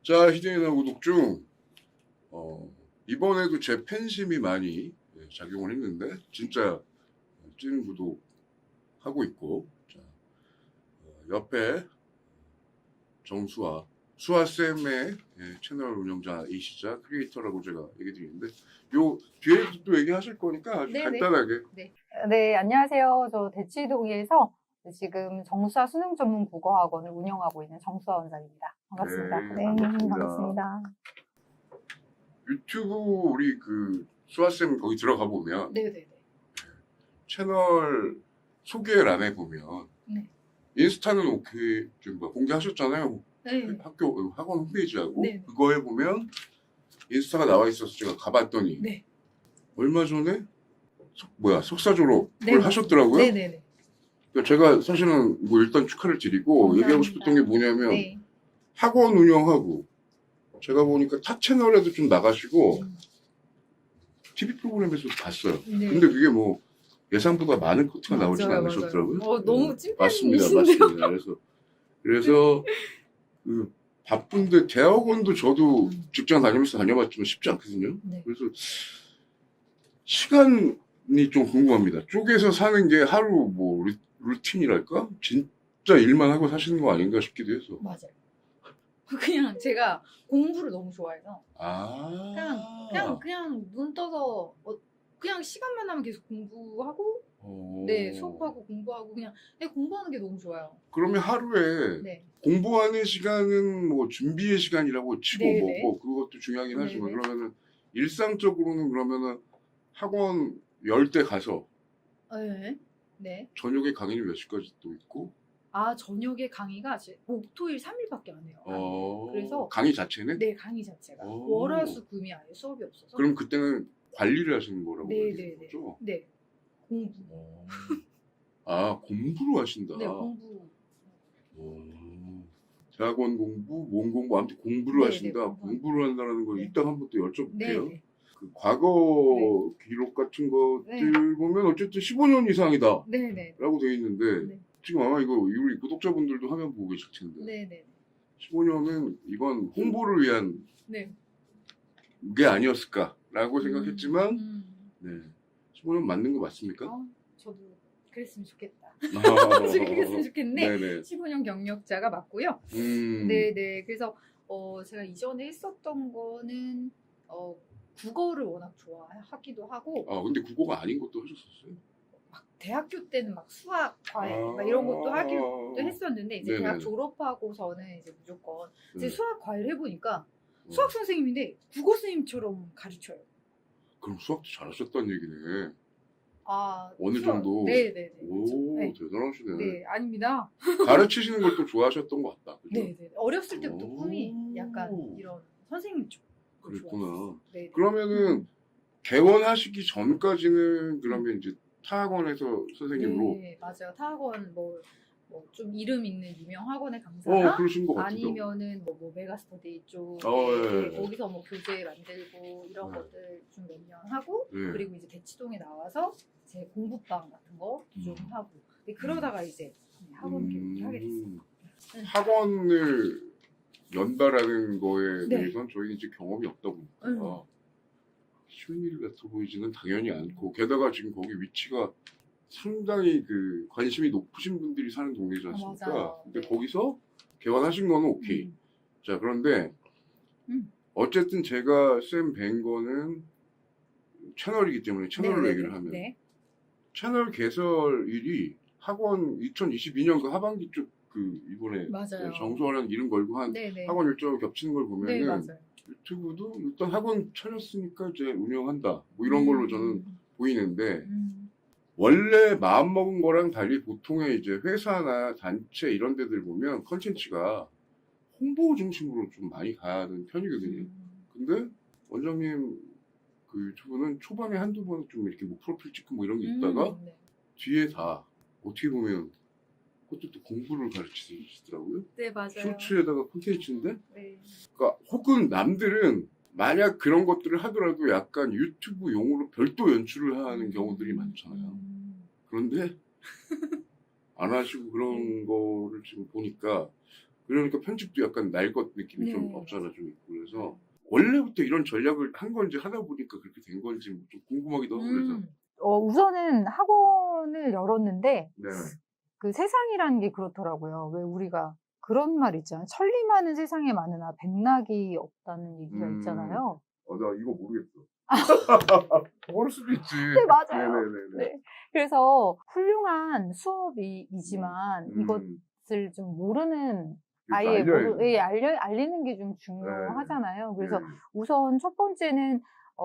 자, 희대인하 구독 중 이번에도 제 팬심이 많이 작용을 했는데 진짜 찐 구독하고 있고, 자, 옆에 정수아 수아쌤의 채널 운영자이시자 크리에이터라고 제가 얘기 드리는데, 요 뒤에도 또 얘기하실 거니까 아주 네네. 간단하게. 네, 안녕하세요. 저 대치동에서 지금 정수아 수능 전문 국어학원을 운영하고 있는 정수아 원장입니다. 반갑습니다. 네, 반갑습니다. 반갑습니다. 유튜브 우리 그 수아쌤 거기 들어가 보면 네네네. 채널 소개란에 보면 네. 인스타는 오케이 좀 공개하셨잖아요. 네. 학교 학원 홈페이지하고 네. 그거에 보면 인스타가 나와 있어서 제가 가봤더니 네. 얼마 전에 석사 졸업을 네, 하셨더라고요. 네네네. 그러니까 제가 사실은 뭐 일단 축하를 드리고 감사합니다. 얘기하고 싶었던 게 뭐냐면 네. 학원 운영하고 제가 보니까 타 채널에도 좀 나가시고 TV 프로그램에서도 봤어요. 네. 근데 그게 뭐 예상보다 많은 코트가 맞아요, 나오진 맞아요. 않으셨더라고요. 너무 맞습니다, 찐팬이신데요. 맞습니다. 그래서 그 바쁜데 대학원도 저도 직장 다니면서 다녀봤지만 쉽지 않거든요. 네. 그래서 시간이 좀 궁금합니다. 쪼개서 사는 게 하루 뭐 루틴이랄까? 진짜 일만 하고 사시는 거 아닌가 싶기도 해서. 맞아요. 그냥 제가 공부를 너무 좋아해서 아. 그냥 눈 떠서 그냥 시간만 나면 계속 공부하고 네, 수업하고 공부하고 그냥 공부하는 게 너무 좋아요. 그러면 하루에 네. 공부하는 시간은 뭐 준비의 시간이라고 치고 네네. 뭐 그것도 중요하긴 하지만, 네네. 그러면은 일상적으로는 그러면은 학원 10대 가서 네. 네. 저녁에 강의는 몇 시까지 또 있고? 저녁에 강의가 목토일 3일밖에 안 해요. 그래서 강의 자체는? 네, 강의 자체가 오. 월화수금이 아예 수업이 없어서. 그럼 그때는 관리를 하시는 거라고 네, 얘기하는 네, 네. 거죠? 네. 공부. 공부를 하신다. 네, 공부. 대학원 공부, 몸 공부, 아무튼 공부를 네, 하신다. 네, 공부를 한다는 거 네. 이따 한번 또 네, 여쭤볼게요. 네. 그 과거 기록 같은 것들 보면 어쨌든 15년 이상이다 네, 네. 라고 돼 있는데, 네. 지금 아마 이거 우리 구독자분들도 화면 보고 계실 텐데, 네, 네. 15년은 이건 홍보를 위한 네. 게 아니었을까라고 생각했지만, 네, 15년 맞는 거 맞습니까? 저도 그랬으면 좋겠다. 아, 그랬으면 좋겠는데 네네. 15년 경력자가 맞고요. 네네. 그래서 제가 이전에 했었던 거는 국어를 워낙 좋아하기도 하고, 근데 국어가 아닌 것도 하셨었어요? 막 대학교 때는 막 수학, 과외 막 이런 것도 하기도 했었는데, 이제 네네네. 대학 졸업하고서는 이제 무조건 이제 네. 수학 과외를 해보니까 수학 선생님인데 국어 선생님처럼 가르쳐요. 그럼 수학도 잘하셨다는 얘기네. 어느 수학, 정도? 네네네. 오, 네. 대단하시네. 네, 아닙니다. 가르치시는 걸 또 좋아하셨던 것 같다. 그죠? 네네. 어렸을 때부터 오. 꿈이 약간 이런 선생님 쪽. 그랬구나. 네. 그러면은 개원하시기 전까지는 그러면 이제 타학원에서 선생님으로. 네, 맞아요. 타학원 뭐 좀 이름 있는 유명 학원에 강사나 그러신 것 같아요. 아니면은 뭐 메가스터디 쪽 예. 거기서 뭐 교재 만들고 이런 네. 것들 좀 몇 년 하고, 네. 그리고 이제 대치동에 나와서 제 공부방 같은 거 좀 하고, 그러다가 이제 학원 교육을 하게 됐어요. 학원을 연다라는 거에 네. 대해서는 저희 이제 경험이 없다 보니까 쉬운 일 같아 보이지는 당연히 않고, 게다가 지금 거기 위치가 상당히 그 관심이 높으신 분들이 사는 동네지 않습니까? 맞아요. 근데 네. 거기서 개원하신 거는 오케이. 자, 그런데 어쨌든 제가 쌤 뵌 거는 채널이기 때문에 채널로 네네네. 얘기를 하면 네. 채널 개설일이 학원 2022년 그 하반기 쪽 그 이번에 맞아요. 정수아라는 이름 걸고 한 네네. 학원 일정을 겹치는 걸 네, 보면은 맞아요. 유튜브도 일단 학원 차렸으니까 이제 운영한다 뭐 이런 걸로 저는 보이는데, 원래 마음먹은 거랑 달리 보통의 이제 회사나 단체 이런 데들 보면 컨텐츠가 홍보 중심으로 좀 많이 가는 편이거든요. 근데 원장님 그 유튜브는 초반에 한두 번 좀 이렇게 뭐 프로필 찍고 뭐 이런 게 있다가 네. 뒤에 다 어떻게 보면 그것도 또 공부를 가르치시더라고요. 네, 맞아요. 쇼츠에다가 콘텐츠인데, 네. 그러니까 혹은 남들은 만약 그런 것들을 하더라도 약간 유튜브용으로 별도 연출을 하는 경우들이 많잖아요. 그런데 안 하시고 그런 거를 지금 보니까 그러니까 편집도 약간 날 것 느낌이 네. 좀 없잖아 좀 있고 그래서 원래부터 이런 전략을 한 건지 하다 보니까 그렇게 된 건지 뭐좀 궁금하기도 하고 그래서 우선은 학원을 열었는데 네. 그 세상이라는 게 그렇더라고요. 왜 우리가 그런 말 있잖아요. 천리 많은 세상에 많으나 백낙이 없다는 얘기가 있잖아요. 나 이거 모르겠어. 모를 수도 있지. 네, 맞아요. 네네네네. 네. 그래서 훌륭한 수업이지만 음. 이것을 좀 모르는 그러니까 아예 알려야지. 예, 알리는 게 좀 중요하잖아요. 그래서 네. 우선 첫 번째는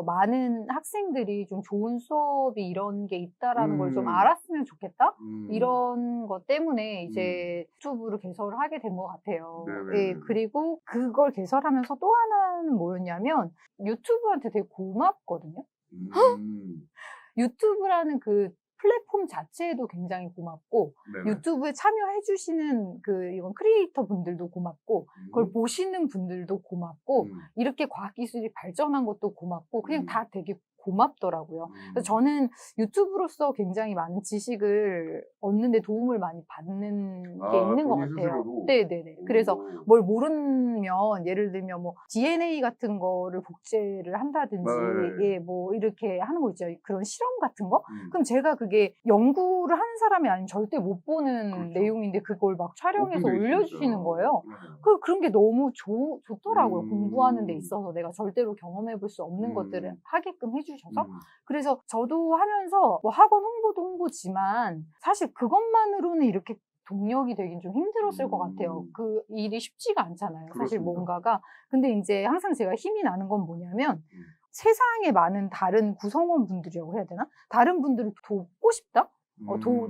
많은 학생들이 좀 좋은 수업이 이런 게 있다라는 걸 좀 알았으면 좋겠다? 이런 것 때문에 이제 유튜브를 개설을 하게 된 것 같아요. 네네네. 예, 그리고 그걸 개설하면서 또 하나는 뭐였냐면 유튜브한테 되게 고맙거든요. 유튜브라는 그 플랫폼 자체에도 굉장히 고맙고 네네. 유튜브에 참여해 주시는 그 이건 크리에이터 분들도 고맙고 그걸 보시는 분들도 고맙고 이렇게 과학기술이 발전한 것도 고맙고 그냥 다 되게 고맙더라고요. 그래서 저는 유튜브로서 굉장히 많은 지식을 얻는 데 도움을 많이 받는 게 있는 것 본인 같아요. 스스로도? 네네네. 그래서 뭘 모르면 예를 들면 뭐 DNA 같은 거를 복제를 한다든지 네. 예, 뭐 이렇게 하는 거 있죠. 그런 실험 같은 거? 음. 그럼 제가 그게 연구를 하는 사람이 아니면 절대 못 보는 그렇죠. 내용인데 그걸 막 촬영해서 오픈돼 올려주시는 있으니까. 거예요. 네. 그런 게 너무 좋더라고요. 공부하는 데 음. 있어서 내가 절대로 경험해 볼 수 없는 것들을 하게끔 해주셔서. 음. 그래서 저도 하면서 뭐 학원 홍보도 홍보지만 사실 그것만으로는 이렇게 동력이 되긴 좀 힘들었을 것 같아요. 그 일이 쉽지가 않잖아요. 사실 그렇습니다. 뭔가가. 근데 이제 항상 제가 힘이 나는 건 뭐냐면 세상에 많은 다른 구성원분들이라고 해야 되나? 다른 분들을 돕고 싶다?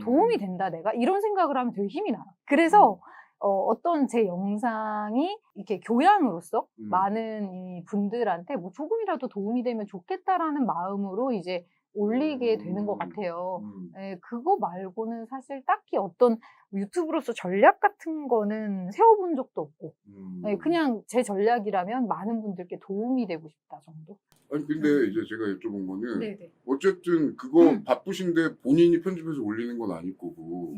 도움이 된다, 내가? 이런 생각을 하면 되게 힘이 나요. 그래서, 어떤 제 영상이 이렇게 교양으로서 많은 이 분들한테 뭐 조금이라도 도움이 되면 좋겠다라는 마음으로 이제 올리게 되는 것 같아요. 예, 그거 말고는 사실 딱히 어떤 유튜브로서 전략 같은 거는 세워본 적도 없고, 예, 그냥 제 전략이라면 많은 분들께 도움이 되고 싶다 정도? 아니 근데 이제 제가 여쭤본 거는 네네. 어쨌든 그거 바쁘신데 본인이 편집해서 올리는 건 아닐 거고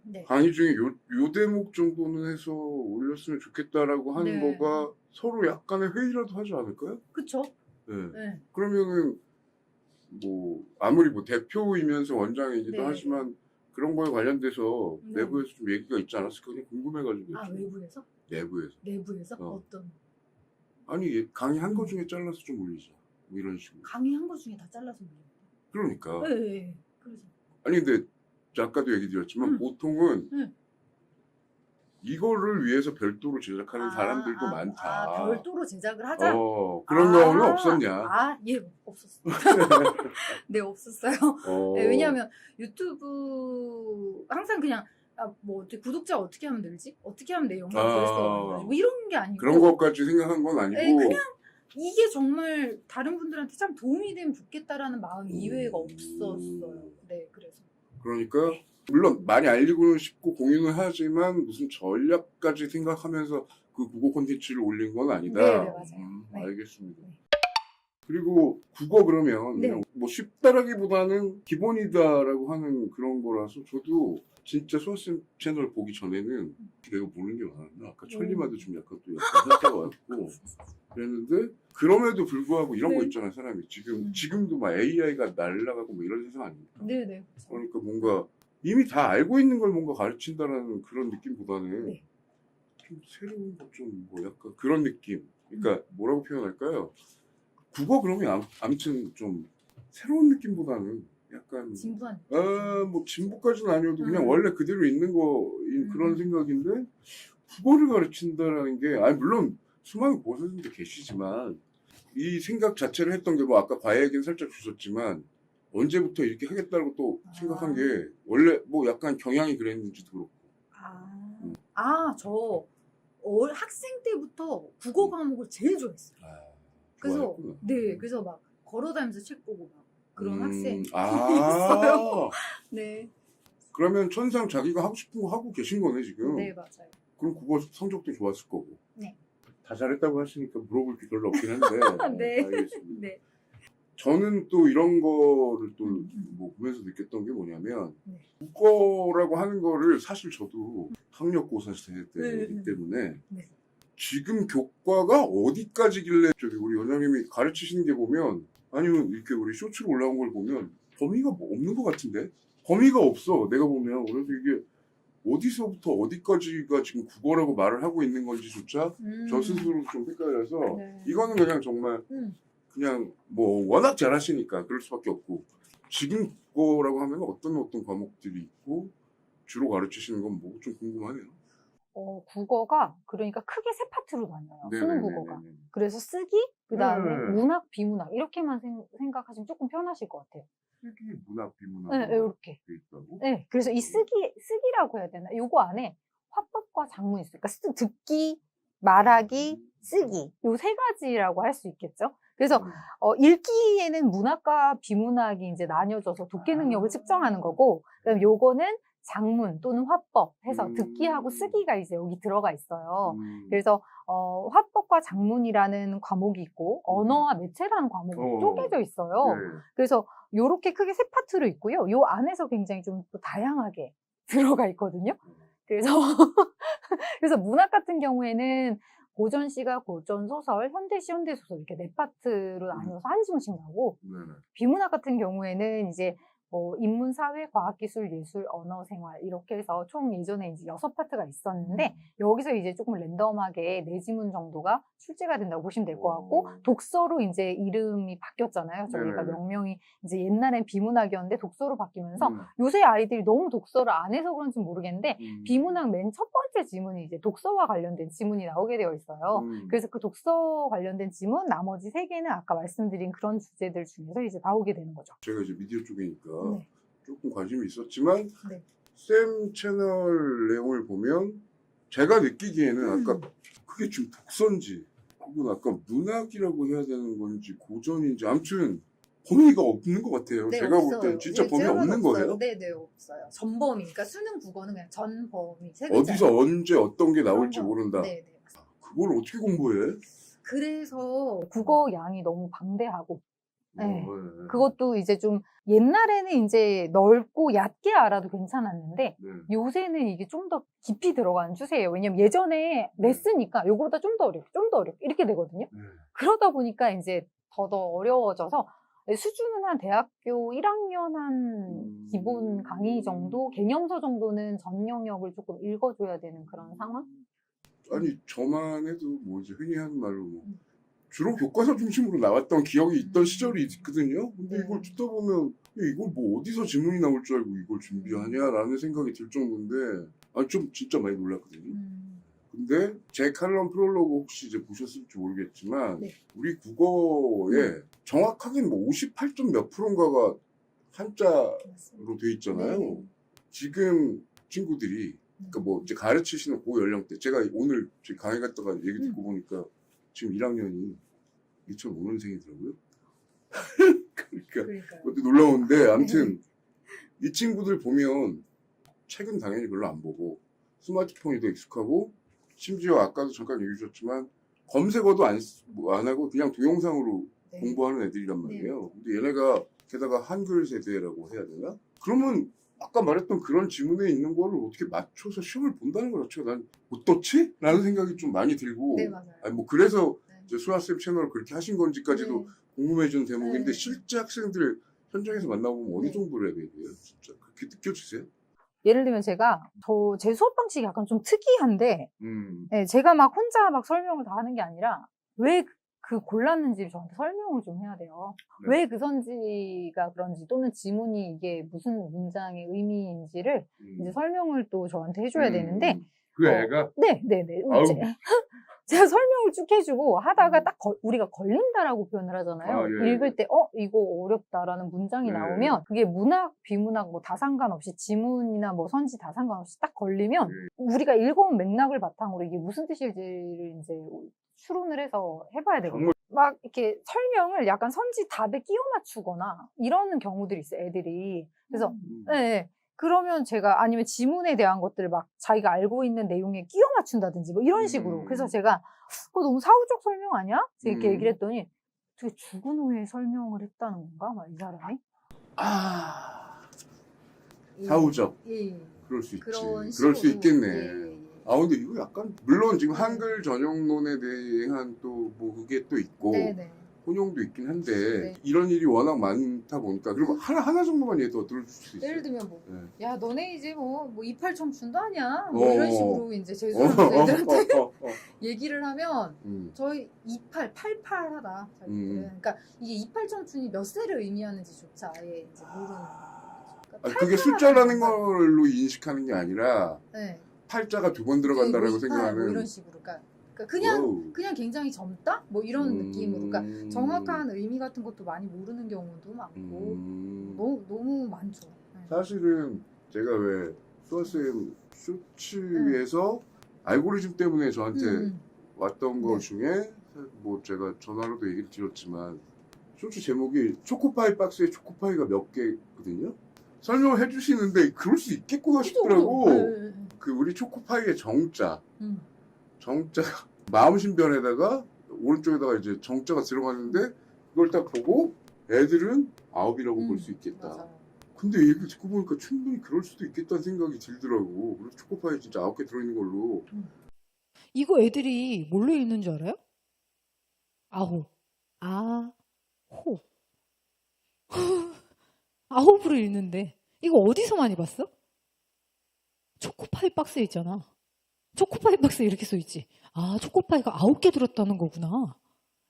네. 강의 중에 요 대목 정도는 해서 올렸으면 좋겠다라고 하는 네. 거가 서로 약간의 회의라도 하지 않을까요? 그쵸? 네. 네. 그러면은 뭐 아무리 뭐 대표이면서 원장이기도 네. 하지만 그런 거에 관련돼서 네. 내부에서 좀 얘기가 있지 않았을까 그냥 궁금해가지고 아, 외부에서? 내부에서 내부에서? 어떤? 아니 강의 한 거 중에 잘라서 좀 올리자 뭐 이런 식으로 강의한 거 중에 다 잘라서 올려요. 그러니까 네. 그래서. 아니 근데 아까도 얘기 드렸지만 보통은 이거를 위해서 별도로 제작하는 사람들도 많다. 별도로 제작을 하자? 그런 경우는 없었냐? 예, 없었어요. 네, 없었어요. 네, 왜냐하면 유튜브 항상 그냥 뭐 어떻게 구독자 어떻게 하면 늘지? 어떻게 하면 내 영상 조회수가 뭐 이런 게 아니고 그런 것까지 생각한 건 아니고 네, 그냥 이게 정말 다른 분들한테 참 도움이 되면 좋겠다라는 마음 이외가 없었어요. 네, 그래서. 그러니까 물론 많이 알리고는 싶고 공유는 하지만 무슨 전략까지 생각하면서 그 국어 콘텐츠를 올린 건 아니다. 네, 맞아요. 네. 알겠습니다. 그리고 국어 그러면 그냥 뭐 쉽다라기보다는 기본이다라고 하는 그런 거라서 저도 진짜 수아쌤 채널 보기 전에는 내가 모르는 게 많았나? 아까 천리마도 좀 약간 또 약간 했다고 왔고 그랬는데 그럼에도 불구하고 이런 거 있잖아요. 사람이 지금도 막 AI가 날라가고 뭐 이런 세상 아닙니까? 네네. 그러니까 뭔가 이미 다 알고 있는 걸 뭔가 가르친다라는 그런 느낌보다는 좀 새로운 거 좀 뭐 약간 그런 느낌. 그러니까 뭐라고 표현할까요? 국어 그러면 아무튼 좀 새로운 느낌보다는 약간 진부한. 뭐 진부까지는 아니어도 그냥 원래 그대로 있는 거인 그런 생각인데 국어를 가르친다라는 게 아니 물론 수많은 고수님들 계시지만 이 생각 자체를 했던 게 뭐 아까 과외 얘기는 살짝 주셨지만 언제부터 이렇게 하겠다고 또 생각한 게 원래 뭐 약간 경향이 그랬는지도 그렇고 저 학생 때부터 국어 과목을 제일 좋아했어요. 그래서 좋아했구나. 그래서 막 걸어다니면서 책 보고 막 그런 학생이 있어요. 네. 그러면 천상 자기가 하고 싶은 거 하고 계신 거네 지금. 네, 맞아요. 그럼 국어 성적도 좋았을 거고. 네. 다 잘했다고 하시니까 물어볼 게 별로 없긴 한데. 네. 알겠습니다. 네. 저는 또 이런 거를 또 뭐 보면서 느꼈던 게 뭐냐면 네. 국어라고 하는 거를 사실 저도 학력고사 세대 때이기 때문에 네. 지금 교과가 어디까지길래 저기 우리 원장님이 가르치시는 게 보면 아니면 이렇게 우리 쇼츠로 올라온 걸 보면 범위가 뭐 없는 것 같은데 범위가 없어 내가 보면 그래서 이게 어디서부터 어디까지가 지금 국어라고 말을 하고 있는 건지조차 저 스스로 좀 헷갈려서 네. 이거는 그냥 정말 그냥 뭐 워낙 잘하시니까 그럴 수밖에 없고 지금 국어라고 하면 어떤 과목들이 있고 주로 가르치시는 건 뭐 좀 궁금하네요. 국어가 그러니까 크게 세 파트로 나뉘어요. 수능 국어가. 네네네네네. 그래서 쓰기, 그 다음에 네. 문학, 비문학 이렇게만 생각하시면 조금 편하실 것 같아요. 쓰기, 문학, 비문학 네, 이렇게. 돼 있다고? 네, 그래서 이 쓰기라고 해야 되나? 요거 안에 화법과 작문이 있어요. 그러니까 듣기, 말하기, 쓰기. 요 세 가지라고 할 수 있겠죠? 그래서 읽기에는 문학과 비문학이 이제 나뉘어져서 독해 능력을 측정하는 거고, 그다음에 요거는 작문 또는 화법 해서 듣기하고 쓰기가 이제 여기 들어가 있어요. 그래서 화법과 작문이라는 과목이 있고 언어와 매체라는 과목이 쪼개져 있어요. 네. 그래서 요렇게 크게 세 파트로 있고요. 요 안에서 굉장히 좀 또 다양하게 들어가 있거든요. 그래서 문학 같은 경우에는 고전시가 고전소설, 현대시, 현대소설 이렇게 네 파트로 나눠서 한 지문씩 나오고 네네. 비문학 같은 경우에는 이제 인문, 사회, 과학, 기술, 예술, 언어, 생활 이렇게 해서 총 예전에 이제 6파트가 있었는데 여기서 이제 조금 랜덤하게 4지문 정도가 출제가 된다고 보시면 될 것 같고 독서로 이제 이름이 바뀌었잖아요. 저희가 네네. 명명이 이제 옛날엔 비문학이었는데 독서로 바뀌면서 요새 아이들이 너무 독서를 안 해서 그런지 모르겠는데 비문학 맨 첫 번째 지문이 이제 독서와 관련된 지문이 나오게 되어 있어요. 그래서 그 독서 관련된 지문 나머지 3개는 아까 말씀드린 그런 주제들 중에서 이제 나오게 되는 거죠. 제가 이제 미디어 쪽이니까 네. 조금 관심이 있었지만 네. 쌤 채널 내용을 보면 제가 느끼기에는 아까 그게 지금 독서인지 혹은 아까 문학이라고 해야 되는 건지 고전인지 아무튼 범위가 없는 것 같아요. 네, 제가 볼 없어요. 땐 진짜 네, 범위 제가 없는 없어요. 거예요. 네네, 없어요. 전범위. 그러니까 수능 국어는 그냥 전범위. 세 글자. 어디서 언제 어떤 게 그런 나올지 거. 모른다. 네네. 그걸 어떻게 공부해? 그래서 국어 양이 너무 방대하고 네. 네. 그것도 이제 좀 옛날에는 이제 넓고 얕게 알아도 괜찮았는데 네. 요새는 이게 좀 더 깊이 들어가는 추세예요. 왜냐면 예전에 냈으니까 요거보다 좀 더 어렵고 좀 더 어렵고 이렇게 되거든요. 네. 그러다 보니까 이제 더 어려워져서 수준은 한 대학교 1학년 한 기본 강의 정도, 개념서 정도는 전 영역을 조금 읽어줘야 되는 그런 상황? 아니 저만 해도 뭐 이제 흔히 하는 말로 뭐 주로 교과서 중심으로 나왔던 기억이 있던 시절이 있거든요. 근데 네. 이걸 듣다 보면 이걸 뭐 어디서 질문이 나올 줄 알고 이걸 준비하냐라는 생각이 들 정도인데 좀 진짜 많이 놀랐거든요. 근데 제 칼럼 프롤로그 혹시 이제 보셨을지 모르겠지만 네. 우리 국어에 정확하게 뭐 58점 몇 프로인가가 한자로 돼 있잖아요. 네. 지금 친구들이 그러니까 뭐 이제 가르치시는 고 연령대 제가 오늘 강의 갔다가 얘기 듣고 보니까 지금 1학년이 2005년생이더라고요. 그러니까 그것도 놀라운데 아무튼 이 친구들 보면 책은 당연히 별로 안 보고 스마트폰이 더 익숙하고 심지어 아까도 잠깐 얘기 주셨지만 검색어도 안 하고 그냥 동영상으로 네. 공부하는 애들이란 말이에요. 근데 얘네가 게다가 한글 세대라고 해야 되나? 그러면 아까 말했던 그런 지문에 있는 거를 어떻게 맞춰서 시험을 본다는 거 자체가 난 어떻지? 라는 생각이 좀 많이 들고 네, 맞아요. 아니 뭐 그래서 네. 이제 수아쌤 채널을 그렇게 하신 건지까지도 네. 궁금해지는 대목인데 네. 실제 학생들 현장에서 만나보면 어느 네. 정도로 해야 돼요? 진짜 그렇게 느껴지세요? 예를 들면 제가 제 수업 방식이 약간 좀 특이한데 네, 제가 막 혼자 막 설명을 다 하는 게 아니라 왜 그 골랐는지를 저한테 설명을 좀 해야 돼요. 네. 왜 그 선지가 그런지 또는 지문이 이게 무슨 문장의 의미인지를 이제 설명을 또 저한테 해줘야 되는데 그 애가 네. 아우. 제가 설명을 쭉 해주고 하다가 딱 우리가 걸린다라고 표현을 하잖아요. 아, 예. 읽을 때 이거 어렵다라는 문장이 네. 나오면 그게 문학, 비문학 뭐 다 상관없이 지문이나 뭐 선지 다 상관없이 딱 걸리면 우리가 읽어온 맥락을 바탕으로 이게 무슨 뜻일지를 이제 추론을 해서 해봐야 되거든요. 막 이렇게 설명을 약간 선지 답에 끼워 맞추거나 이러는 경우들이 있어요, 애들이. 그래서 네. 그러면 제가 아니면 지문에 대한 것들을 막 자기가 알고 있는 내용에 끼워 맞춘다든지 뭐 이런 식으로. 그래서 제가 그거 너무 사후적 설명 아니야? 이렇게 얘기를 했더니 어떻게 죽은 후에 설명을 했다는 건가? 막 이 사람이? 사후적. 예. 그럴 수 있지. 그런 그럴 수 식으로, 있겠네. 예. 아, 근데 이거 약간, 물론 지금 네. 한글 전용론에 대한 또 뭐 그게 또 있고, 네네. 혼용도 있긴 한데, 네. 이런 일이 워낙 많다 보니까, 그리고 하나 정도만 예를 들어줄 수 있어요. 예를 들면 뭐, 네. 야 너네 이제 뭐 이팔 청춘도 아니야? 뭐 어. 이런 식으로 이제 재수하면서 애들한테 어. 얘기를 하면 음. 저희 88하다. 그러니까 이게 이팔 청춘이 몇 세를 의미하는지조차 아예 이제 모르는. 그러니까 그게 숫자라는 걸로 인식하는 게 아니라, 네. 팔자가 두 번 들어간다라고 뭐 생각하는. 이런 식으로. 그냥 굉장히 젊다? 뭐 이런 느낌으로. 그러니까 정확한 의미 같은 것도 많이 모르는 경우도 많고 너무 많죠. 네. 사실은 제가 왜 수아쌤 쇼츠에서 알고리즘 때문에 저한테 왔던 거 네. 중에 뭐 제가 전화로도 얘기를 드렸지만 쇼츠 제목이 초코파이 박스에 초코파이가 몇 개거든요. 설명을 해주시는데 그럴 수 있겠구나 싶더라고. 네. 그 우리 초코파이의 정자가 마음신변에다가 오른쪽에다가 이제 정자가 들어갔는데 그걸 딱 보고 애들은 9이라고 볼 수 있겠다. 맞아요. 근데 얘기 듣고 보니까 충분히 그럴 수도 있겠다는 생각이 들더라고. 그래서 초코파이 진짜 9개 들어있는 걸로. 이거 애들이 뭘로 읽는 줄 알아요? 아홉. 아홉으로 읽는데. 이거 어디서 많이 봤어? 초코파이 박스에 있잖아. 초코파이 박스에 이렇게 써있지. 초코파이가 9개 들었다는 거구나.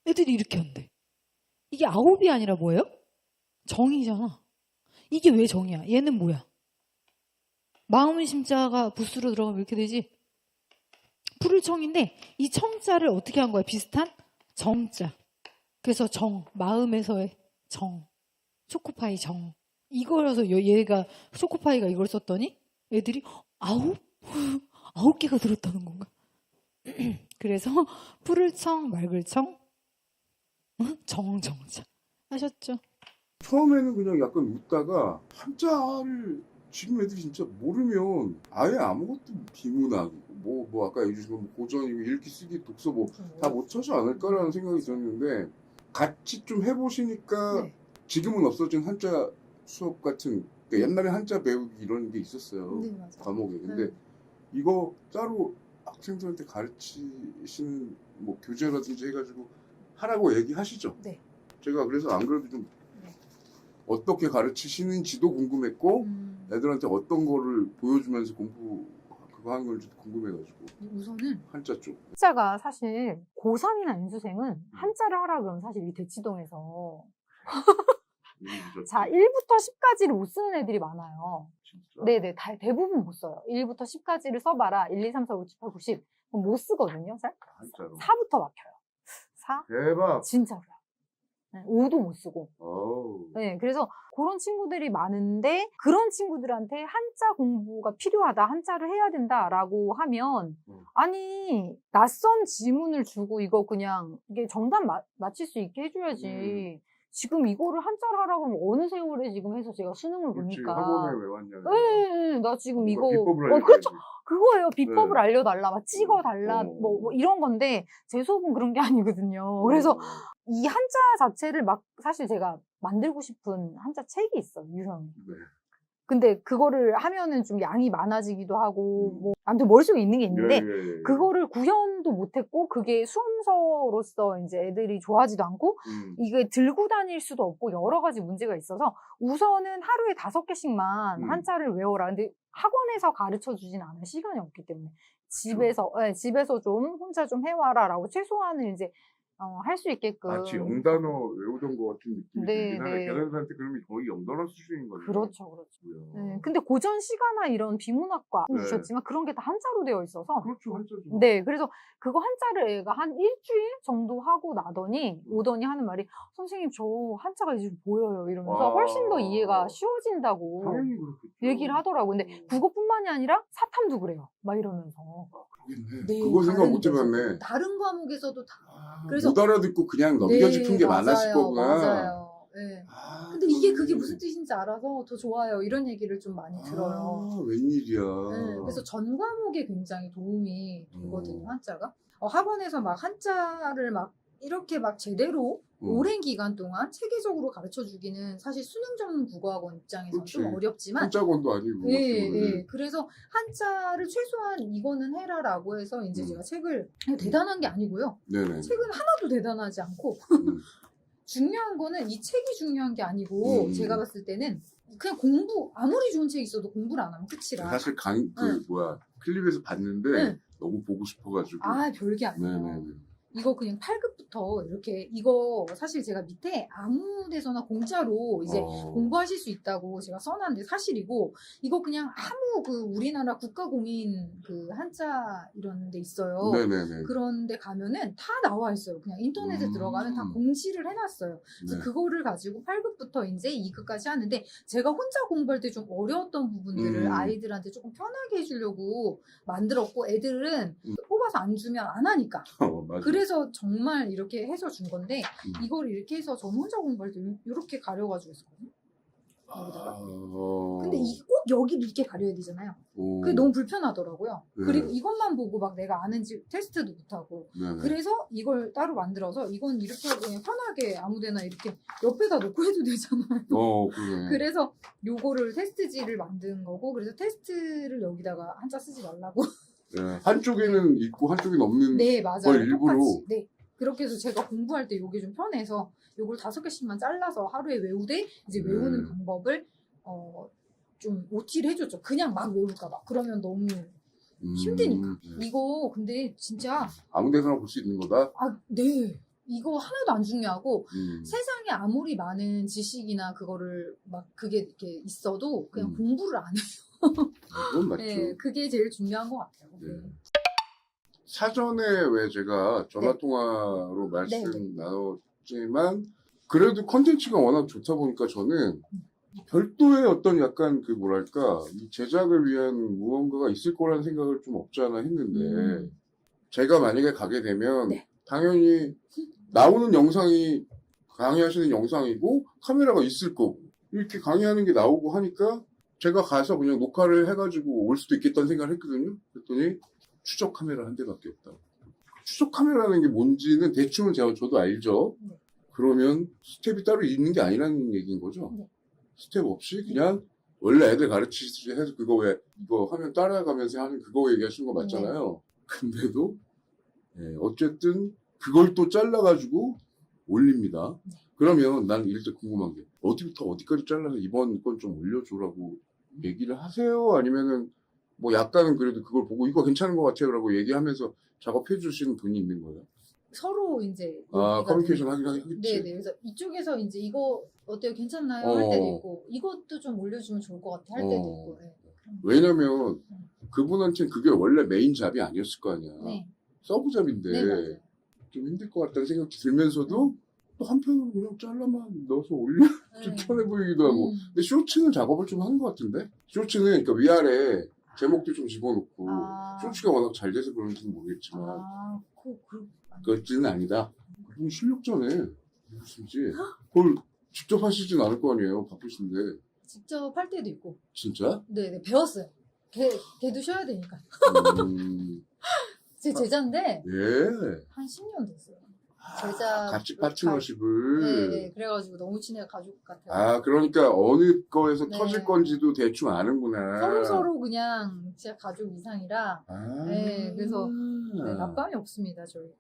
애들이 이렇게 한대. 이게 9이 아니라 뭐예요? 정이잖아. 이게 왜 정이야? 얘는 뭐야? 마음은 심자가 부스로 들어가면 이렇게 되지? 풀을 청인데 이 청자를 어떻게 한 거야? 비슷한 정자. 그래서 정, 마음에서의 정. 초코파이 정. 이거라서 얘가 초코파이가 이걸 썼더니 애들이 9개가 들었다는 건가? 그래서 풀을 청, 맑을 청, 정자 하셨죠? 처음에는 그냥 약간 웃다가 한자를 지금 애들이 진짜 모르면 아예 아무것도 비문학이고 뭐 아까 얘기해 주신 뭐 고전이고 읽기 쓰기 독서 뭐 다 못 쳐지 않을까라는 생각이 들었는데 같이 좀 해보시니까 네. 지금은 없어진 한자 수업 같은 그러니까 옛날에 한자 배우기 이런 게 있었어요. 네, 맞아요. 과목에. 근데 이거 따로 학생들한테 가르치시는 뭐 교재라든지 해가지고 하라고 얘기하시죠. 네. 제가 그래서 안 그래도 좀 네. 어떻게 가르치시는지도 궁금했고 애들한테 어떤 거를 보여주면서 공부 그거 하는 건지도 궁금해가지고 우선은 한자 쪽. 한자가 사실 고3이나 인수생은 한자를 하라 그러면 사실 이 대치동에서 자 1부터 10까지를 못 쓰는 애들이 많아요. 진짜? 네네, 대부분 못 써요. 1부터 10까지를 써봐라. 1, 2, 3, 4, 5, 6, 7, 8, 9, 10. 그럼 못 쓰거든요, 잘? 한자로. 4부터 막혀요. 4? 대박. 진짜로요. 네, 5도 못 쓰고. 어우. 네, 그래서 그런 친구들이 많은데 그런 친구들한테 한자 공부가 필요하다, 한자를 해야 된다라고 하면 아니 낯선 지문을 주고 이거 그냥 이게 정답 맞힐 수 있게 해줘야지. 지금 이거를 한자를 하라고 하면 어느 세월에 지금 해서 제가 수능을 그렇지. 보니까 학원에 왜 왔냐. 네, 나 지금 이거 비법을 알려줘야지. 그렇죠. 그거예요. 비법을 네. 알려달라, 막 찍어달라, 뭐 이런 건데 제 수업은 그런 게 아니거든요. 그래서 이 한자 자체를 막 사실 제가 만들고 싶은 한자 책이 있어요, 유형이. 네. 근데 그거를 하면은 좀 양이 많아지기도 하고 뭐 아무튼 머릿속에 있는 게 있는데 예. 그거를 구현도 못했고 그게 수험서로서 이제 애들이 좋아하지도 않고 이게 들고 다닐 수도 없고 여러 가지 문제가 있어서 우선은 하루에 5개씩만 한자를 외워라. 근데 학원에서 가르쳐 주진 않아요. 시간이 없기 때문에. 집에서 좀 혼자 좀 해와라라고 최소한을 이제 할 수 있게끔. 마치 영단어 외우던 것 같은 느낌이 네, 들긴 하네. 걔네들한테 그러면 거의 영단어 수준인 거죠. 그렇죠. 네, 근데 고전 시가나 이런 비문학과 네. 주셨지만 그런 게 다 한자로 되어 있어서. 그렇죠, 한자죠. 네, 그래서 그거 한자를 애가 한 일주일 정도 하고 나더니 오더니 하는 말이 선생님 저 한자가 이제 보여요 이러면서 훨씬 더 이해가 쉬워진다고 당연히 그렇겠죠. 얘기를 하더라고요. 근데 국어뿐만이 아니라 사탐도 그래요. 막 이러면서. 그러겠네. 네, 그거 생각 다른 못 해봤네. 다른 과목에서도 다. 그래서 그래서 못 알아듣고 그냥 넘겨짚은 게 많았을 거구나. 맞아요. 네. 근데 이게 그게 무슨 뜻인지 알아서 더 좋아요. 이런 얘기를 좀 많이 들어요. 웬일이야. 네, 그래서 전 과목에 굉장히 도움이 되거든요, 한자가. 학원에서 막 한자를 막 이렇게 막 제대로 오랜 기간 동안 체계적으로 가르쳐 주기는 사실 수능 전문 국어학원 입장에서는 좀 그렇지. 어렵지만 한자권도 아니고. 예, 어떻게 보면. 예. 그래서 한자를 최소한 이거는 해라라고 해서 이제 제가 책을 대단한 게 아니고요. 네네. 책은 하나도 대단하지 않고 중요한 거는 이 책이 중요한 게 아니고 제가 봤을 때는 그냥 공부 아무리 좋은 책이 있어도 공부를 안 하면 끝이라. 사실 클립에서 봤는데 응. 너무 보고 싶어가지고. 아 별게 아니에요. 네네네. 이거 그냥 8급부터 이렇게 이거 사실 제가 밑에 아무 데서나 공짜로 이제 공부하실 수 있다고 제가 써놨는데 사실이고 이거 그냥 아무 그 우리나라 국가공인 그 한자 이런 데 있어요. 네네네. 그런데 가면은 다 나와 있어요. 그냥 인터넷에 들어가면 다 공지를 해놨어요. 그래서 네. 그거를 가지고 8급부터 이제 2급까지 하는데 제가 혼자 공부할 때 좀 어려웠던 부분들을 아이들한테 조금 편하게 해주려고 만들었고 애들은 뽑아서 안 주면 안 하니까. 맞아. 그래서 정말 이렇게 해서 준 건데 이걸 이렇게 해서 저 혼자 공부할 때 이렇게 가려가지고 했었거든요. 여기다가. 근데 꼭 여기를 이렇게 가려야 되잖아요. 그게 너무 불편하더라고요. 네. 그리고 이것만 보고 막 내가 아는지 테스트도 못하고. 네네. 그래서 이걸 따로 만들어서 이건 이렇게 하고 그냥 편하게 아무데나 이렇게 옆에다 놓고 해도 되잖아요. 그래. 그래서 요거를 테스트지를 만든 거고 그래서 테스트를 여기다가 한자 쓰지 말라고. 네. 한쪽에는 있고 한쪽에는 없는. 네, 맞아요. 그걸 일부러. 똑같이. 네. 그렇게 해서 제가 공부할 때 요게 좀 편해서 요걸 5개씩만 잘라서 하루에 외우되 이제 외우는 방법을 좀 OT를 해줬죠. 그냥 막 외울까봐. 그러면 너무 힘드니까. 이거 근데 진짜 아무 데서나 볼 수 있는 거다. 네. 이거 하나도 안 중요하고 세상에 아무리 많은 지식이나 그거를 막 그게 이렇게 있어도 그냥 공부를 안 해요. 그건 맞죠. 네, 그게 제일 중요한 것 같아요. 네. 네. 사전에 왜 제가 전화통화로 말씀 네. 나눴지만 그래도 컨텐츠가 워낙 좋다 보니까 저는 별도의 어떤 약간 그 뭐랄까 이 제작을 위한 무언가가 있을 거라는 생각을 좀 없지 않아 했는데 제가 만약에 가게 되면 네. 당연히 나오는 영상이 강의하시는 영상이고 카메라가 있을 거고 이렇게 강의하는 게 나오고 하니까 제가 가서 그냥 녹화를 해가지고 올 수도 있겠다는 생각을 했거든요. 그랬더니 추적 카메라 한 대밖에 없다. 추적 카메라는 게 뭔지는 대충은 저도 알죠. 네. 그러면 스텝이 따로 있는 게 아니라는 얘기인 거죠. 네. 스텝 없이 그냥 원래 애들 가르치듯이 해서 그거 왜 이거 하면 따라가면서 하는 그거 얘기하시는 거 맞잖아요. 근데도 어쨌든 그걸 또 잘라가지고 올립니다. 그러면 난 일단 궁금한 게 어디부터 어디까지 잘라서 이번 건 좀 올려줘라고 얘기를 하세요? 아니면은 뭐 약간은 그래도 그걸 보고 이거 괜찮은 것 같아요 라고 얘기하면서 작업해 주시는 분이 있는 거예요? 서로 이제 커뮤니케이션 하겠지. 네네. 그래서 이쪽에서 이제 이거 어때요? 괜찮나요? 할 때도 있고 이것도 좀 올려주면 좋을 것 같아 할 때도 있고. 네. 왜냐면 그분한테는 그게 원래 메인 잡이 아니었을 거 아니야. 네. 서브 잡인데 네, 맞아요. 좀 힘들 것 같다는 생각이 들면서도 또 한편으로 그냥 잘라만 넣어서 올려 좀 네. 편해 보이기도 하고. 근데 쇼츠는 작업을 좀 하는 것 같은데? 쇼츠는 그러니까 위아래 제목도 좀 집어넣고 쇼츠가 워낙 잘 돼서 그런지는 모르겠지만 그것지는 아니다. 그분 실력자네. 무슨지 그걸 직접 하시진 않을 거 아니에요. 바쁘신데. 직접 할 때도 있고. 진짜? 네네 배웠어요. 걔도 쉬어야 되니까. 제 제자인데 예. 한 10년 됐어요. 제자 같이 파트너십을. 네, 그래가지고 너무 친해요. 가족 같아요. 그러니까 어느 거에서 네. 터질 건지도 대충 아는구나. 서로 그냥 진짜 가족 이상이라. 네, 그래서 낙감이 없습니다 저희가.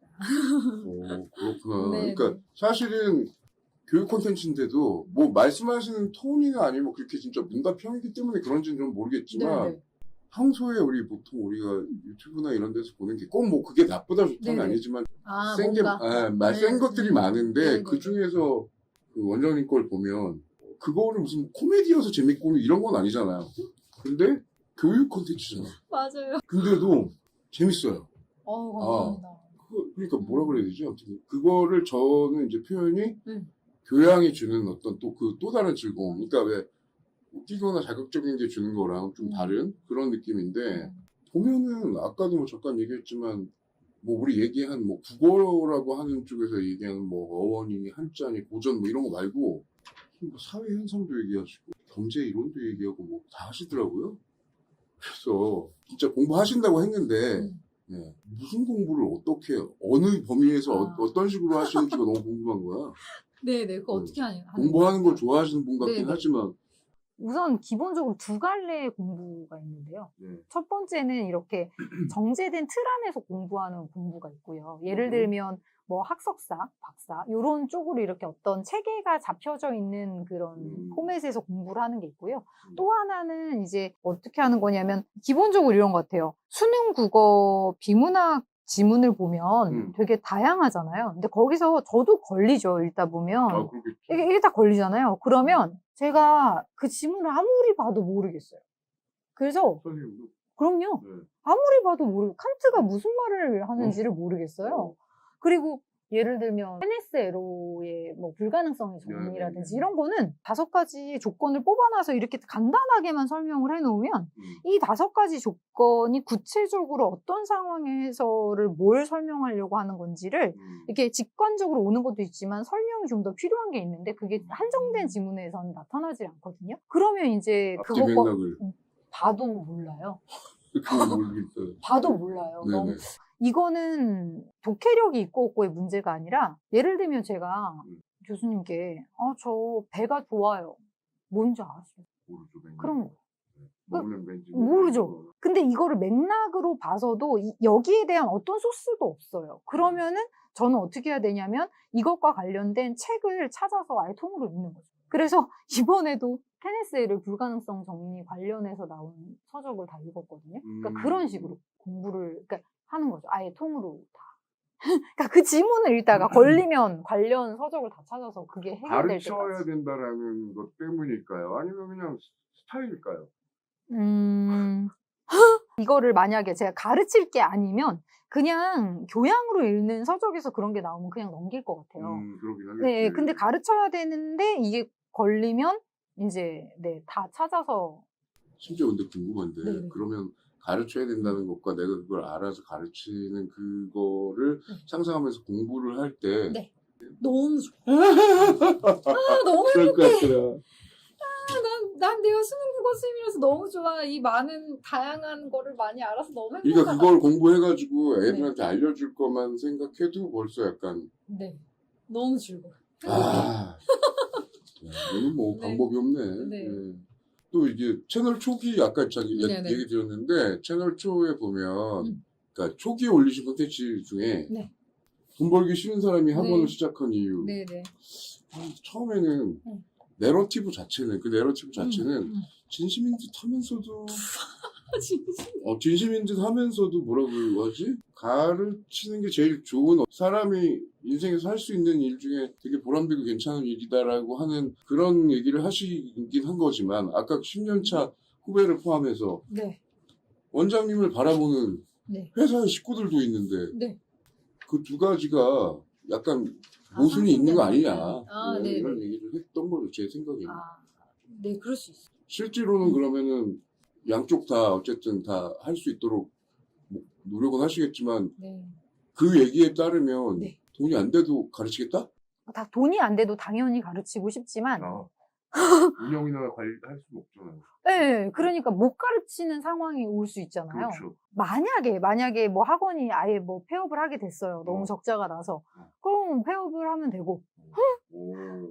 그렇구나. 네, 그러니까 네. 사실은 교육 콘텐츠인데도 뭐 말씀하시는 톤이나 아니면 그렇게 진짜 문답형이기 때문에 그런지는 좀 모르겠지만 네네. 평소에 보통 우리가 유튜브나 이런 데서 보는 게 꼭 뭐 그게 나쁘다 좋다는 네네. 아니지만 센 뭔가. 것들이 많은데 네네. 그 중에서 그 원장님 걸 보면 그거를 무슨 코미디여서 재밌고 이런 건 아니잖아요. 근데 교육 콘텐츠잖아. 맞아요. 근데도 재밌어요. 감사합니다. 그러니까 뭐라 그래야 되지? 아무튼 그거를 저는 이제 표현이 교양이 주는 어떤 또 다른 즐거움. 그러니까 왜 웃기거나 자극적인 게 주는 거랑 좀 다른 그런 느낌인데 보면은 아까도 뭐 잠깐 얘기했지만 뭐 우리 얘기한 뭐 국어라고 하는 쪽에서 얘기하는 뭐 어원이 한자니 고전 뭐 이런 거 말고 뭐 사회 현상도 얘기하시고 경제 이론도 얘기하고 뭐 다 하시더라고요. 그래서 진짜 공부하신다고 했는데 네. 무슨 공부를 어떻게 어느 범위에서 아. 어떤 식으로 하시는지가 너무 궁금한 거야. 네네. 그거 어떻게 하냐. 공부하는 걸 좋아하시는 분 같긴 네네. 하지만 우선 기본적으로 두 갈래의 공부가 있는데요. 네. 첫 번째는 이렇게 정제된 틀 안에서 공부하는 공부가 있고요. 예를 들면 뭐 학석사, 박사 이런 쪽으로 이렇게 어떤 체계가 잡혀져 있는 그런 포맷에서 공부를 하는 게 있고요. 또 하나는 이제 어떻게 하는 거냐면 기본적으로 이런 것 같아요. 수능 국어 비문학 지문을 보면 되게 다양하잖아요. 근데 거기서 저도 걸리죠. 읽다 보면. 아, 그렇겠죠. 이게 다 걸리잖아요. 그러면 제가 그 지문을 아무리 봐도 모르겠어요. 그래서 선생님도 그럼요. 네. 아무리 봐도 칸트가 무슨 말을 하는지를 모르겠어요. 그리고 예를 들면 NSLO의 뭐 불가능성의 정의라든지 이런 거는 5가지 조건을 뽑아놔서 이렇게 간단하게만 설명을 해놓으면 이 5가지 조건이 구체적으로 어떤 상황에서를 뭘 설명하려고 하는 건지를 이렇게 직관적으로 오는 것도 있지만 설명이 좀 더 필요한 게 있는데 그게 한정된 지문에서는 나타나지 않거든요. 그러면 이제 앞뒤 그거 맥락을 봐도 몰라요. 그걸 모르겠어요. 봐도 몰라요. 네네. 너무 이거는 독해력이 있고 없고의 문제가 아니라 예를 들면 제가 교수님께 저 배가 좋아요. 뭔지 아세요? 모르죠. 맥락. 그럼 모르는 왠지 모르죠. 근데 이거를 맥락으로 봐서도 여기에 대한 어떤 소스도 없어요. 그러면은 저는 어떻게 해야 되냐면 이것과 관련된 책을 찾아서 아예 통으로 읽는 거죠. 그래서 이번에도 케네스의 불가능성 정리 관련해서 나온 서적을 다 읽었거든요. 그러니까 그런 식으로 공부를 그러니까 하는 거죠. 아예 통으로 다. 그러니까 그 지문을 읽다가 걸리면 관련 서적을 다 찾아서 그게 해결될 가르쳐야 때까지. 된다라는 것 때문일까요? 아니면 그냥 스타일일까요? 이거를 만약에 제가 가르칠 게 아니면 그냥 교양으로 읽는 서적에서 그런 게 나오면 그냥 넘길 것 같아요. 그러긴 하겠지. 네, 근데 가르쳐야 되는데 이게 걸리면 이제 다 찾아서 심지어 근데 궁금한데 네네. 그러면 가르쳐야 된다는 것과 내가 그걸 알아서 가르치는 그거를 상상하면서 공부를 할 때 네. 너무 좋아. 너무 그럴 것 같아요. 난 내가 수능 국어 쌤이라서 너무 좋아. 이 많은 다양한 거를 많이 알아서 너무 행복하다. 그러니까 그걸 공부해가지고 애들한테 알려줄 것만 생각해도 벌써 약간 네. 너무 즐거워. 야, 이거는 뭐 네. 방법이 없네. 네. 예. 또 이게 채널 초기 아까 네네. 얘기 드렸는데 채널 초에 보면 그러니까 초기에 올리신 콘텐츠 중에 네. 돈 벌기 싫은 사람이 학원을 네. 시작한 이유 네네. 처음에는 내러티브 자체는 그 내러티브 자체는 진심인 듯 하면서도 진심인 듯 하면서도 뭐라고 하지? 가르치는 게 제일 좋은 사람이 인생에서 할 수 있는 일 중에 되게 보람되고 괜찮은 일이다라고 하는 그런 얘기를 하시긴 한 거지만 아까 10년차 후배를 포함해서 네. 원장님을 바라보는 네. 회사의 식구들도 있는데 네. 그 두 가지가 약간 모순이 있는 거 아니냐 네네. 이런 얘기를 했던 거죠 제 생각에는. 네, 그럴 수 있어요. 실제로는 그러면은 양쪽 다 어쨌든 다 할 수 있도록 뭐 노력은 하시겠지만 네. 그 얘기에 따르면 네. 돈이 안 돼도 가르치겠다? 다 돈이 안 돼도 당연히 가르치고 싶지만 운영이나 관리할 수는 없잖아요. 네, 그러니까 못 가르치는 상황이 올 수 있잖아요. 그렇죠. 만약에 뭐 학원이 아예 뭐 폐업을 하게 됐어요. 너무 적자가 나서. 그럼 폐업을 하면 되고,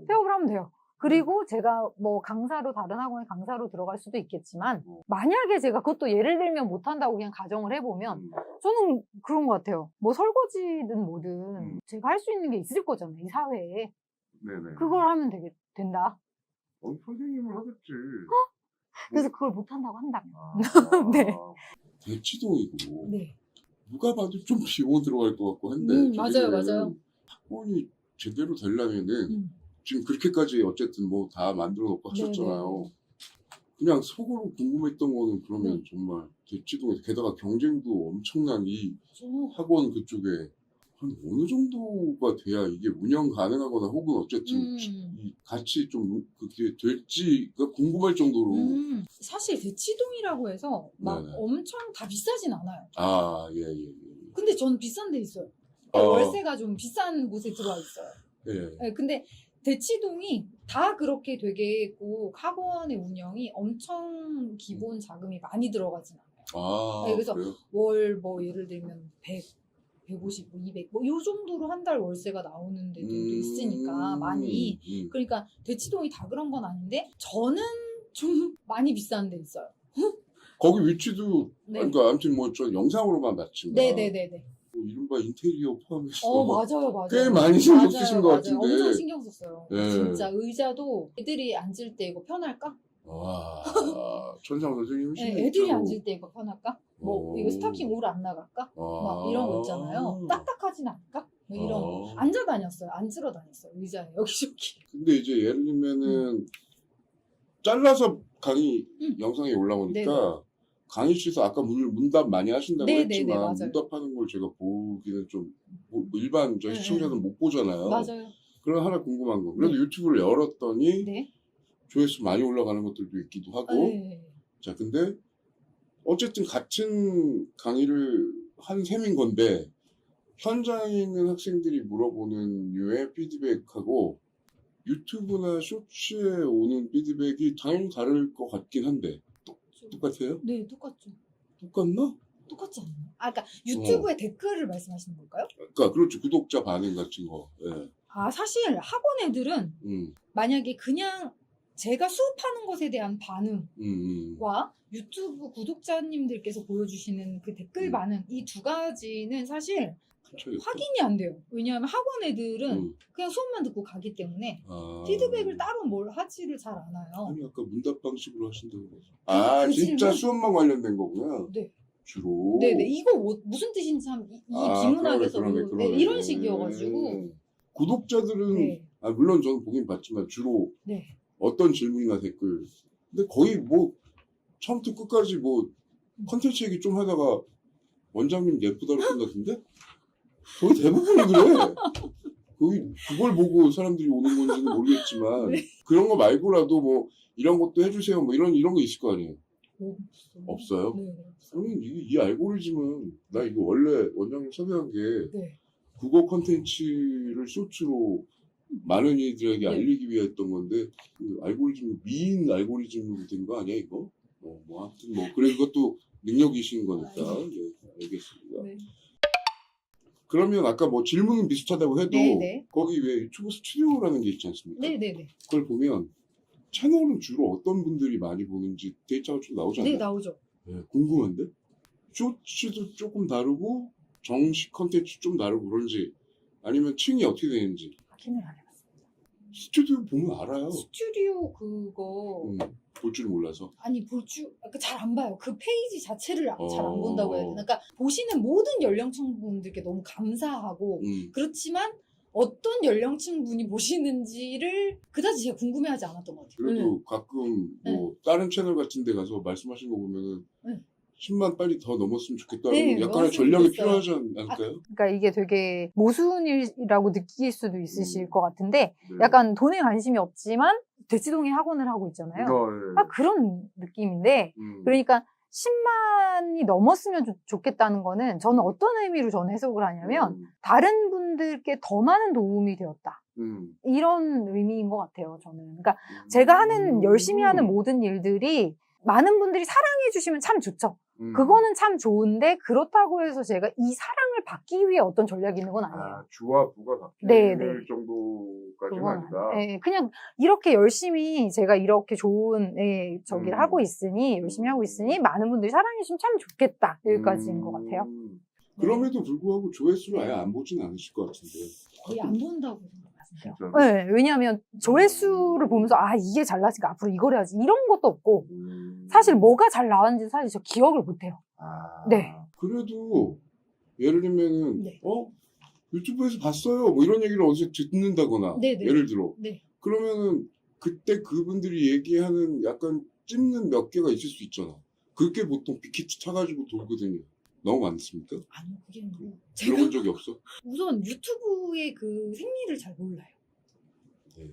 폐업을 하면 돼요. 그리고 제가 뭐 강사로 다른 학원에 강사로 들어갈 수도 있겠지만 만약에 제가 그것도 예를 들면 못한다고 그냥 가정을 해보면 저는 그런 것 같아요. 뭐 설거지든 뭐든 제가 할 수 있는 게 있을 거잖아요. 이 사회에. 네네. 그걸 하면 된다. 선생님을 하겠지. 그래서 그걸 못한다고 한다면. 네. 네. 대치동이고 네. 누가 봐도 좀 비용 들어갈 것 같고 한데 맞아요. 학원이 제대로 되려면은 지금 그렇게까지 어쨌든 뭐 다 만들어 놓고 하셨잖아요. 네네. 그냥 속으로 궁금했던 거는 그러면 정말 대치동에서 게다가 경쟁도 엄청난 이 학원 그쪽에 한 어느 정도가 돼야 이게 운영 가능하거나 혹은 어쨌든 이 같이 좀 그게 될지가 궁금할 정도로 사실 대치동이라고 해서 막 네네. 엄청 다 비싸진 않아요. 예. 근데 저는 비싼 데 있어요. 월세가 좀 비싼 곳에 들어와 있어요. 예. 네, 근데 대치동이 다 그렇게 되게 꼭 학원의 운영이 엄청 기본 자금이 많이 들어가진 않아요. 아, 네, 그래서 그래요? 월 뭐 예를 들면 100, 150, 뭐 200, 뭐 요 정도로 한 달 월세가 나오는 데들도 있으니까 많이. 그러니까 대치동이 다 그런 건 아닌데 저는 좀 많이 비싼 데 있어요. 거기 위치도 네. 그러니까 아무튼 뭐 저 영상으로만 봤지만 네네네네. 뭐 이른바 인테리어 포함해서 맞아요, 맞아요. 꽤 많이 신경 맞아요, 쓰신 것 맞아요. 같은데. 엄청 신경 썼어요. 네. 진짜 의자도 애들이 앉을 때 이거 편할까? 와, 천상 선생님이시네. 네, 애들이 진짜로. 앉을 때 이거 편할까? 뭐 이거 스타킹 울 안 나갈까? 아. 막 이런 거 있잖아요. 딱딱하진 않을까? 뭐 이런 거. 앉아 다녔어요. 앉으러 다녔어요. 의자에 여기저기. 근데 이제 예를 들면은 잘라서 강의 영상에 올라오니까 네네. 강의실에서 아까 문답 많이 하신다고 네네네, 했지만 맞아요. 문답하는 걸 제가 보기는 좀 뭐 일반 저희 네, 시청자들은 못 보잖아요. 맞아요. 그럼 하나 궁금한 거. 그래도 네. 유튜브를 열었더니 네. 조회수 많이 올라가는 것들도 있기도 하고. 네. 자, 근데 어쨌든 같은 강의를 한 셈인 건데 현장에 있는 학생들이 물어보는 류의 피드백하고 유튜브나 쇼츠에 오는 피드백이 당연히 다를 것 같긴 한데 똑같아요? 네, 똑같죠. 똑같나? 똑같지 않나요? 그러니까 유튜브에 댓글을 말씀하시는 걸까요? 그러니까 그렇죠. 구독자 반응 같은 거. 예. 사실 학원 애들은 만약에 그냥 제가 수업하는 것에 대한 반응과 유튜브 구독자님들께서 보여주시는 그 댓글 반응 이 두 가지는 사실 그쵸, 확인이 안 돼요. 왜냐하면 학원 애들은 그냥 수업만 듣고 가기 때문에 피드백을 따로 뭘 하지를 잘 않아요. 아니 아까 문답 방식으로 하신다고 그래서 그 진짜 질문? 수업만 관련된 거구나. 네. 주로. 네네. 이거 무슨 뜻인지 참 이 비문학에서 그러네. 이런 식이어가지고 구독자들은 네. 물론 저는 보긴 봤지만 주로 네. 어떤 질문이나 댓글 근데 거의 뭐 처음부터 끝까지 뭐 컨텐츠 얘기 좀 하다가 원장님 예쁘다로 끝났는데 거의 대부분이 그래. 거의 그걸 보고 사람들이 오는 건지는 모르겠지만 네. 그런 거 말고라도 뭐 이런 것도 해주세요 뭐 이런 거 있을 거 아니에요. 없어요? 네. 그러면 이 알고리즘은 나 이거 원래 원장님 섭외한 게 네. 국어 컨텐츠를 쇼츠로 많은 이들에게 네. 알리기 위해 했던 건데 그 알고리즘 미인 알고리즘으로 된 거 아니야 이거? 뭐 아무튼 뭐 그래 그것도 능력이신 거니까 네, 알겠습니다. 네. 그러면 아까 뭐 질문은 비슷하다고 해도 네네. 거기 왜 유튜브 스튜디오라는 게 있지 않습니까? 네네네. 그걸 보면 채널은 주로 어떤 분들이 많이 보는지 데이터가 좀 나오지 않나요? 네, 나오죠. 네, 궁금한데? 쇼츠도 조금 다르고 정식 컨텐츠 좀 다르고 그런지 아니면 층이 어떻게 되는지 확인을 안 해봤습니다. 스튜디오 보면 알아요. 스튜디오 그거 볼 줄 몰라서. 아니 잘 안 봐요. 그 페이지 자체를 잘 안 본다고 해야 되나? 어. 그러니까 보시는 모든 연령층 분들께 너무 감사하고 그렇지만 어떤 연령층 분이 보시는지를 그다지 제가 궁금해하지 않았던 것 같아요. 그래도 가끔 뭐 다른 채널 같은 데 가서 말씀하신 거 보면은 10만 빨리 더 넘었으면 좋겠다는 네, 약간의 넘었으면 전략이 좋겠어요. 필요하지 않을까요? 그러니까 이게 되게 모순이라고 느낄 수도 있으실 것 같은데 네. 약간 돈에 관심이 없지만 대치동에 학원을 하고 있잖아요. 그런 느낌인데 그러니까 10만이 넘었으면 좋겠다는 거는 저는 어떤 의미로 저는 해석을 하냐면 다른 분들께 더 많은 도움이 되었다. 이런 의미인 것 같아요, 저는. 그러니까 제가 열심히 하는 모든 일들이 많은 분들이 사랑해 주시면 참 좋죠. 그거는 참 좋은데 그렇다고 해서 제가 이 사랑을 받기 위해 어떤 전략이 있는 건 아니에요. 주와 부가 바뀔 네. 정도까지는 그건 아니다. 네, 그냥 이렇게 열심히 제가 이렇게 좋은 저기를 하고 있으니 열심히 하고 있으니 많은 분들이 사랑해 주시면 참 좋겠다. 여기까지인 것 같아요. 그럼에도 불구하고 조회수를 아예 안 보진 않으실 것 같은데. 거의 안 본다고 진짜로? 네, 왜냐하면 조회수를 보면서 이게 잘 나왔으니까 앞으로 이걸 해야지 이런 것도 없고 사실 뭐가 잘 나왔는지 사실 저 기억을 못해요. 네. 그래도 예를 들면은 네. 유튜브에서 봤어요 뭐 이런 얘기를 어디서 듣는다거나 네네. 예를 들어 네. 그러면은 그때 그분들이 얘기하는 약간 찝는 몇 개가 있을 수 있잖아. 그게 보통 빅히트 타가지고 돌거든요. 너무 많습니까? 아니 그게 뭐 들어본 적이 없어? 우선 유튜브의 그 생리를 잘 몰라요. 네.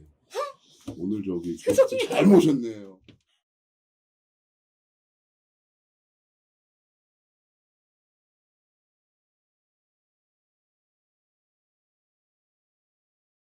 오늘 저기 세상에. 잘 모셨네요.